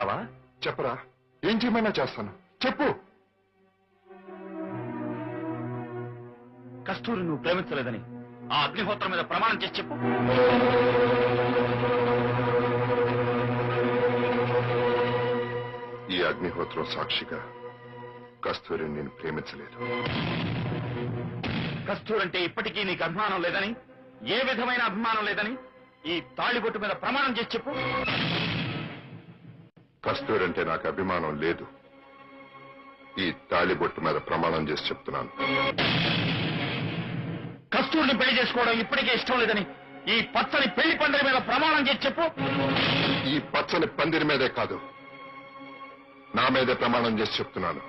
అవా చెప్పరా, ఏం చేయమన్నా చేస్తాను, చెప్పు. కస్తూరి నువ్వు ప్రేమించలేదని ఆ అగ్నిహోత్రం మీద ప్రమాణం చేసి చెప్పు. ఈ అగ్నిహోత్రం సాక్షిగా కస్తూరిని నేను ప్రేమించలేదు. కస్తూరి అంటే ఇప్పటికీ నీకు అభిమానం లేదని, ఏ విధమైన అభిమానం లేదని ఈ తాళిబొట్టు మీద ప్రమాణం చేసి చెప్పు. కస్తూరి అంటే నాకు అభిమానం లేదు. ఈ తాళిబొట్టు మీద ప్రమాణం చేసి చెప్తున్నాను. కస్తూరిని పెళ్లి చేసుకోవడం ఇప్పటికే ఇష్టం లేదని ఈ పచ్చని పెళ్లి పందిరి మీద ప్రమాణం చేసి చెప్పు. ఈ పచ్చని పందిరి మీదే కాదు, నా మీదే ప్రమాణం చేసి చెప్తున్నాను.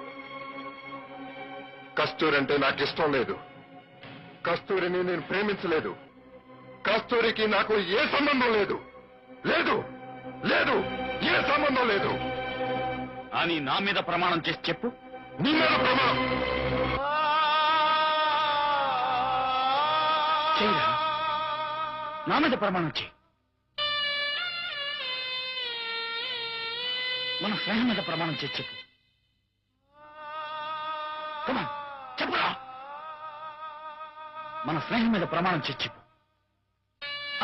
కస్తూరి అంటే నాకు ఇష్టం లేదు. కస్తూరిని నేను ప్రేమించలేదు. కస్తూరికి నాకు ఏ సంబంధం లేదు. లేదు లేదు ఏ సంబంధం లేదు అని నా మీద ప్రమాణం చేసి చెప్పు. నీ మీద ప్రమాణం చెయ్యరా, నా మీద ప్రమాణం చెయ్యి. మన స్నేహం మీద ప్రమాణం చేసి చెప్పు. కమా చెప్పురా, మన స్నేహం మీద ప్రమాణం చేసి చెప్పు.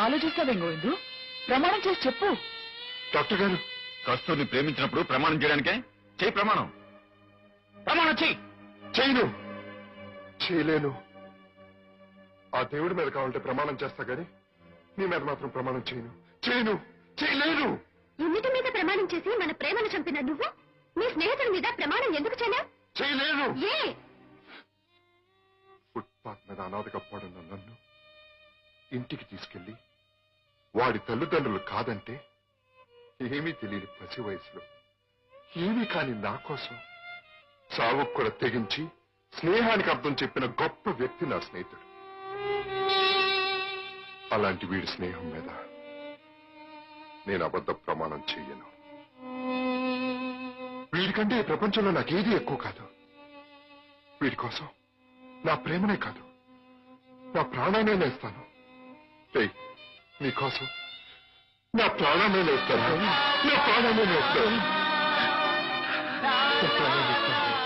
ఆలోచిస్తావేం గోవిందు, ప్రమాణం చేసి చెప్పు. డాక్టర్ గారు, కస్తూరిని ప్రేమించినప్పుడు ప్రమాణం చేయడానికే చెయ్యి ప్రమాణం. ప్రమాణం చెయ్యి. చేయను, చేయలేను. ఆ దేవుడి మీద కావాలంటే ప్రమాణం చేస్తా గాని నీ మీద మాత్రం ప్రమాణం చేయను. చేయను, చేయలేను. ఇన్నిటి మీద ప్రమాణం చేసి మన ప్రేమను చంపిన నువ్వు నీ స్నేహితుడి మీద ప్రమాణం ఎందుకు చేయలేవు? చేయలేను. ఏ ఫుట్పాత్ మీద అనాథగా పడున్న నన్ను ఇంటికి తీసుకెళ్లి వాడి తల్లిదండ్రులు కాదంటే ఏమీ తెలియని పసి వయసులో ఏమీ కాని నా కోసం చావుకు కూడా తెగించి స్నేహానికి అర్థం చెప్పిన గొప్ప వ్యక్తి నా స్నేహితుడు. అలాంటి వీడి స్నేహం మీద నేను అబద్ధ ప్రమాణం చెయ్యను. వీడికంటే ఈ ప్రపంచంలో నాకేదీ ఎక్కువ కాదు. వీడి కోసం నా ప్రేమనే కాదు, నా ప్రాణాన్ని నేస్తాను. నీకోసం నా ప్రాణాన్ని నేస్తాను. నా ప్రాణాన్ని నేస్తాను. నా ప్రాణాన్ని నేస్తాను.